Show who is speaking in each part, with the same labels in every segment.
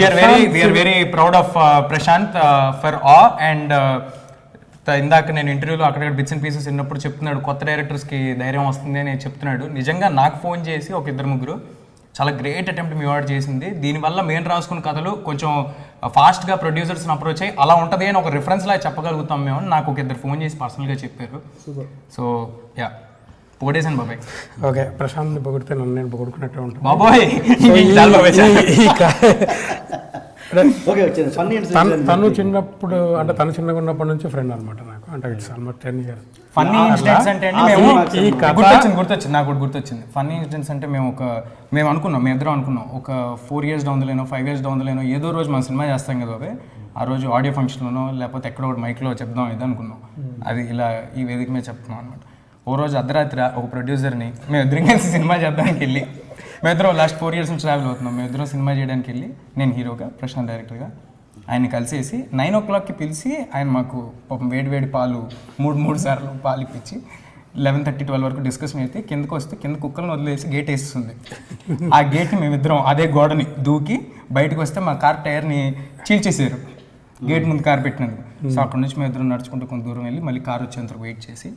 Speaker 1: We are very proud of Prashanth for and ఇందాక నేను ఇంటర్వ్యూలో అక్కడ బిట్స్ అండ్ పీసెస్ విన్నప్పుడు చెప్తున్నాడు కొత్త డైరెక్టర్స్కి ధైర్యం వస్తుంది అని చెప్తున్నాడు. నిజంగా నాకు ఫోన్ చేసి ఒక 2-3 చాలా గ్రేట్ అటెంప్ట్ మీ వాడు చేసింది, దీనివల్ల మేము రాసుకున్న కథలు కొంచెం ఫాస్ట్గా ప్రొడ్యూసర్స్ని అప్రోచ్ అయ్యి అలా ఉంటుంది అని ఒక రిఫరెన్స్లా చెప్పగలుగుతాం మేము అని నాకు ఒక 2 ఫోన్ చేసి పర్సనల్గా చెప్పారు. సో యా పొగడేసాను బాబాయ్.
Speaker 2: ఓకే, ప్రశాంత్ని పొగిడితే నన్ను నేను పొగుడుకున్నట్టే ఉంటాను
Speaker 1: బాబాయ్.
Speaker 2: తను చిన్నప్పుడు అంటే తను చిన్నగా ఉన్నప్పటి నుంచి ఫ్రెండ్ అనమాట నాకు, అంటే it's almost 10 years.
Speaker 1: Funny incidents అంటే గుర్తొచ్చింది నాకు గుర్తొచ్చింది. ఫన్నీ ఇన్సిడెంట్స్ అంటే మేము అనుకున్నాం, మేము ఇద్దరం అనుకున్నాం ఒక 4 years down the line 5 years down the line ఏదో రోజు మనం సినిమా చేస్తాం కదా బాబాయ్, ఆ రోజు ఆడియో ఫంక్షన్లోనో లేకపోతే ఎక్కడో ఒకటి మైక్లో చెప్దాం ఇది అనుకున్నాం. అది ఇలా ఈ వేదిక మీద చెప్తున్నాం అనమాట. ఓ రోజు అర్ధరాత్రి ఒక ప్రొడ్యూసర్ని మేము ఇద్దరం కలిసి సినిమా చేద్దానికి వెళ్ళి, మేమిద్దరం లాస్ట్ 4 years నుంచి ట్రావెల్ అవుతున్నాం, మేమిద్దరం సినిమా చేయడానికి వెళ్ళి నేను హీరోగా ప్రశాంత్ డైరెక్టర్గా ఆయన్ని కలిసేసి 9 o'clockకి పిలిచి ఆయన మాకు పాపం వేడి పాలు 3 సార్లు పాలు ఇప్పించి 11:30-12 వరకు డిస్కషన్ అయితే కిందకు వస్తే కింద కుక్కలను వదిలేసి గేట్ వేస్తుంది. ఆ గేట్ని మేమిద్దరం అదే గోడని దూకి బయటకు వస్తే మా కార్ టైర్ని చీల్చేసారు గేట్ ముందు కార్ పెట్టినందుకు. సో అక్కడ నుంచి మేమిద్దరం నడుచుకుంటూ కొంత దూరం వెళ్ళి మళ్ళీ కార్ వచ్చేంతకు వెయిట్ చేసి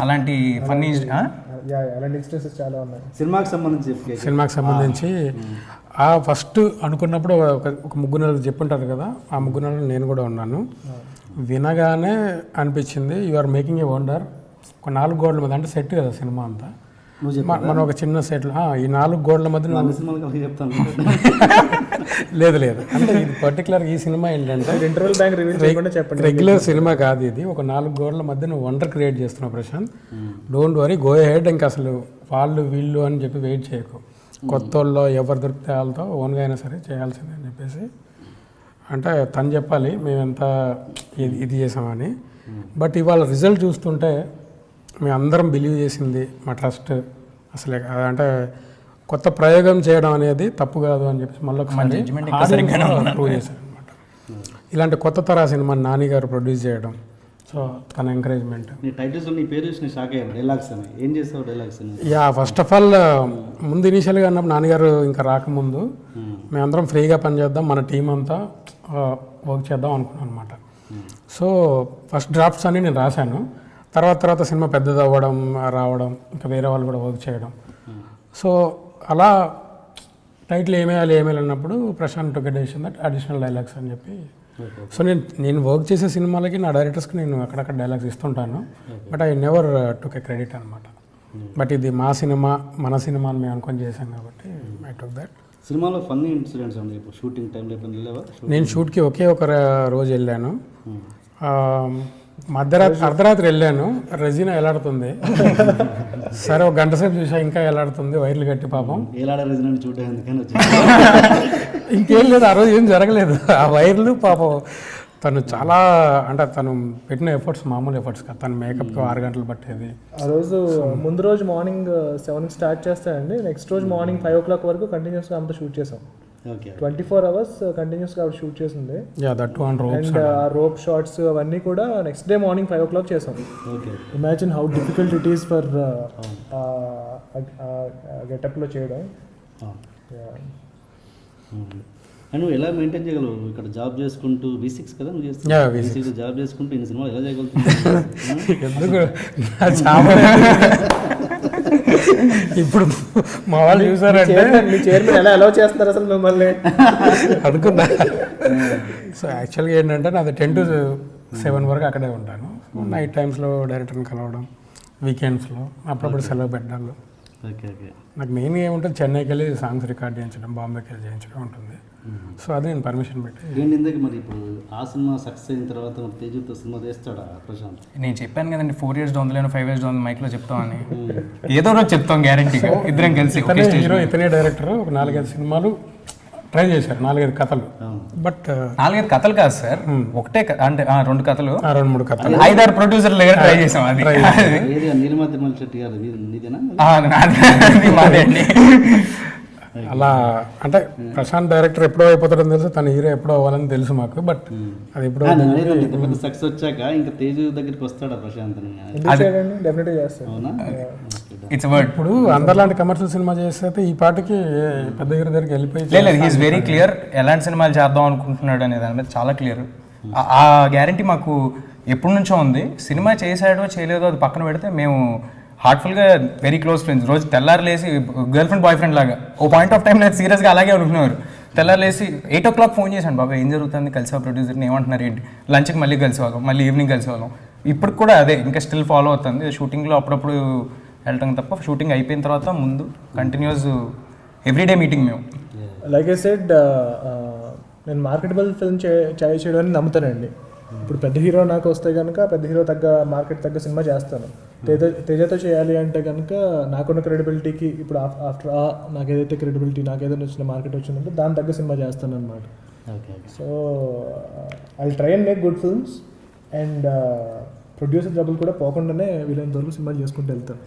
Speaker 1: అలాంటి ఫన్నీ
Speaker 3: చాలా ఉన్నాయి.
Speaker 2: సినిమాకి సంబంధించి ఆ ఫస్ట్ అనుకున్నప్పుడు ఒక 3 నెలలు చెప్పుంటారు కదా, ఆ 3 నెలలు నేను కూడా ఉన్నాను. వినగానే అనిపించింది you are making a wonder. ఒక 4 గోడల మీద అంటే సెట్ కదా సినిమా అంతా, మనం ఒక చిన్న సెట్లో ఈ 4 గోడల మధ్య లేదు అంటే ఇది పర్టికులర్ ఈ సినిమా ఏంటంటే రెగ్యులర్ సినిమా కాదు ఇది, ఒక 4 గోడల మధ్య నువ్వు వండర్ క్రియేట్ చేస్తున్నావు Prashanth. Don't worry, go head. ఇంకా అసలు వాళ్ళు వీళ్ళు అని చెప్పి వెయిట్ చేయకు, కొత్త వాళ్ళు ఎవరు దొరికితే వాళ్ళతో ఓన్గా అయినా సరే చేయాల్సిందే అని చెప్పేసి అంటే తను చెప్పాలి మేము ఎంత ఇది చేసామని. బట్ ఇవాళ రిజల్ట్ చూస్తుంటే మేము అందరం బిలీవ్ చేసింది మా ట్రస్ట్ అసలే అంటే కొత్త ప్రయోగం చేయడం అనేది తప్పు కాదు అని చెప్పి మళ్ళీ ప్రూవ్ చేశారు అనమాట. ఇలాంటి కొత్త తరహా సినిమా నాని గారు ప్రొడ్యూస్ చేయడం, సో తన encouragement. Yeah, first of all ముందు ఇనీషియల్గా అన్నప్పుడు నాన్నగారు ఇంకా రాకముందు మేమందరం ఫ్రీగా పనిచేద్దాం, మన టీం అంతా వర్క్ చేద్దాం అనుకున్నాం అనమాట. సో ఫస్ట్ డ్రాఫ్ట్స్ అన్నీ నేను రాశాను. తర్వాత సినిమా పెద్దది అవ్వడం రావడం, ఇంకా వేరే వాళ్ళు కూడా వర్క్ చేయడం, సో అలా టైటిల్ ఏమేయాలి అన్నప్పుడు ప్రశాంత్ టుక్ డెసిషన్ దట్ అడిషనల్ డైలాగ్స్ అని చెప్పి. సో నేను వర్క్ చేసే సినిమాలకి నా డైరెక్టర్స్కి నేను అక్కడక్కడ డైలాగ్స్ ఇస్తుంటాను, but I never took a credit అనమాట. బట్ ఇది మా సినిమా మన సినిమా అని మేము అనుకొని చేశాం కాబట్టి ఐ టుక్ దట్.
Speaker 3: సినిమాలో ఫన్నీ ఇన్సిడెంట్స్ అండి, ఇప్పుడు షూటింగ్ టైంలో
Speaker 2: నేను షూట్కి ఒకే ఒక రోజు వెళ్ళాను, అర్ధరాత్రి వెళ్ళాను. రెజీనా ఎలాడుతుంది, సరే ఒక గంట సేపు చూసా ఇంకా ఎలాడుతుంది వైర్లు కట్టి పాపం. ఇంకేం లేదు, ఆ రోజు ఏం జరగలేదు. ఆ వైర్లు పాపం తను చాలా అంటే తను పెట్టిన ఎఫర్ట్స్ మామూలు ఎఫర్ట్స్ కాదు, తను మేకప్కి 6 గంటలు పట్టేది.
Speaker 4: ఆ రోజు ముందు రోజు మార్నింగ్ 7కి స్టార్ట్ చేస్తానండి, నెక్స్ట్ రోజు మార్నింగ్ 5 o'clock వరకు కంటిన్యూస్గా అంతా షూట్ చేసాం. 24 hours కంటిన్యూస్గా ఆవిడ షూట్ చేసింది. అండ్ ఆ రోప్ షాట్స్ అవన్నీ కూడా నెక్స్ట్ డే మార్నింగ్ 5 o'clock చేసాం. Imagine how difficult it is for గెటప్లో చేయడం.
Speaker 3: నువ్వు ఎలా మెయింటైన్ చేయగలవు ఇక్కడ జాబ్ చేసుకుంటూ? V6 కదా నువ్వు చేస్తావు, V6 జాబ్ చేసుకుంటూ ఇన్ని సినిమాలు ఎలా చేయగలుగుతున్నావు?
Speaker 2: ఎందుకు ఇప్పుడు మా వాళ్ళు చూసారంటే
Speaker 4: మీ చైర్మన్ ఎలా అలౌ చేస్తున్నారు అసలు మిమ్మల్ని
Speaker 2: అనుకున్నా. సో యాక్చువల్గా ఏంటంటే నాది 10 to 7 వరకు అక్కడే ఉంటాను. నైట్ టైమ్స్లో డైరెక్టర్ని కలవడం, వీకెండ్స్లో అప్పుడప్పుడు సెలవు పెట్టడాలు. నాకు మెయిన్గా ఏముంటుంది, చెన్నైకి వెళ్ళి సాంగ్స్ రికార్డ్ చేయించడం, బాంబేకి వెళ్ళి చేయించడం ఉంటుంది. సో అది నేను పర్మిషన్ పెట్టి
Speaker 3: మరి ఇప్పుడు ఆ సినిమా సక్సెస్ అయిన తర్వాత తేజుతో సినిమా చేస్తాడా ప్రశాంత్?
Speaker 1: నేను చెప్పాను కదండి 4 years down the line 5 years down మైక్లో చెప్తామని, ఏదో రోజు చెప్తాం గ్యారంటీగా. ఇద్దరం కలిసి
Speaker 2: హీరో ఇతనే డైరెక్టర్ ఒక 4-5 సినిమాలు ట్రై చేశారు, 4-5 కథలు. బట్
Speaker 1: 4-5 కథలు కాదు సార్, ఒకటే అంటే 2 కథలు
Speaker 2: 2-3 కథలు
Speaker 1: 5-6 ప్రొడ్యూసర్లు ట్రై చేసాం. అది
Speaker 2: అలా అంటే ప్రశాంత్ డైరెక్టర్ ఎప్పుడో అయిపోతాడని తెలుసు, తన హీరో ఎప్పుడో అవ్వాలని తెలుసు మాకు. బట్ అది ఎప్పుడో
Speaker 3: సక్సెస్ వచ్చాక ఇంకా తేజు దగ్గరికి వస్తాడా ప్రశాంత్?
Speaker 4: డెఫినెట్గా చేస్తాడు.
Speaker 3: అవునా? చూద్దాం.
Speaker 1: It's word.
Speaker 2: ఇప్పుడు అందరిలాంటి కమర్షియల్ సినిమా చేస్తే ఈ పాటకి పెద్ద హీరో దగ్గరికి వెళ్ళిపోయి
Speaker 1: లేదు, హీస్ వెరీ క్లియర్ ఎలాంటి సినిమాలు చేద్దాం అనుకుంటున్నాడు అనే దాని మీద చాలా క్లియర్. ఆ గ్యారంటీ మాకు ఎప్పటి నుంచో ఉంది. సినిమా చేశాడో చేయలేదో అది పక్కన పెడితే మేము హార్ట్ఫుల్గా వెరీ క్లోజ్ ఫ్రెండ్స్. రోజు తెల్లారు లేసి గర్ల్ ఫ్రెండ్ బాయ్ ఫ్రెండ్ లాగా ఓ పాయింట్ ఆఫ్ టైం నేను సీరియస్గా అలాగే అనుకునేవారు. తెల్లారు లేసి 8 o'clock ఫోన్ చేశాను, బాబా ఏం జరుగుతుంది, కలిసి ప్రొడ్యూసర్ని ఏమంటున్నారు ఏంటి, లంచ్కి మళ్ళీ కలిసేవాళ్ళం, మళ్ళీ ఈవినింగ్ కలిసేవాళ్ళం. ఇప్పుడు కూడా అదే ఇంకా స్టిల్ ఫాలో అవుతుంది. షూటింగ్లో అప్పుడప్పుడు వెళ్ళటం తప్ప షూటింగ్ అయిపోయిన తర్వాత ముందు కంటిన్యూస్ ఎవ్రీడే మీటింగ్ మేము.
Speaker 4: లైక్ ఐ సెడ్, నేను మార్కెటబుల్ ఫిల్మ్ చేయడానికి నమ్ముతానండి. ఇప్పుడు పెద్ద హీరో నాకు వస్తే కనుక పెద్ద హీరో మార్కెట్ తగ్గ సినిమా చేస్తాను. తేజతో చేయాలి అంటే కనుక నాకున్న క్రెడిబిలిటీకి ఇప్పుడు ఆఫ్టర్ నాకు ఏదైతే క్రెడిబిలిటీ నాకు ఏదైనా వచ్చిన మార్కెట్ వచ్చిందంటే దాని తగ్గ సినిమా చేస్తాను అనమాట. So I try and make good films and producer డబ్బులు కూడా పోకుండానే వీళ్ళంత వరకు సినిమాలు చేసుకుంటూ వెళ్తాను.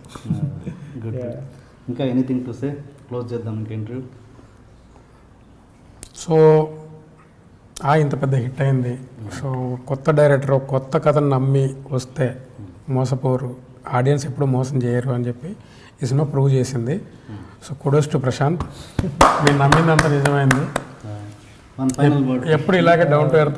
Speaker 3: గుడ్. ఇంకా ఎనీథింగ్ టు సే? క్లోజ్ చేద్దాం ఇంకా ఇంటర్వ్యూ.
Speaker 2: సో ఇంత పెద్ద హిట్ అయింది. సో కొత్త డైరెక్టర్ కొత్త కథను నమ్మి వస్తే మోసపోరు, ఆడియన్స్ ఎప్పుడు మోసం చేయరు అని చెప్పి ఈ సినిమా ప్రూవ్ చేసింది. సో కుడోస్ టు ప్రశాంత్, మీరు నమ్మిందంతా నిజమైంది.
Speaker 3: మన ఫైనల్ వర్డ్
Speaker 2: ఎప్పుడు ఇలాగే డౌన్ టు ఎర్త్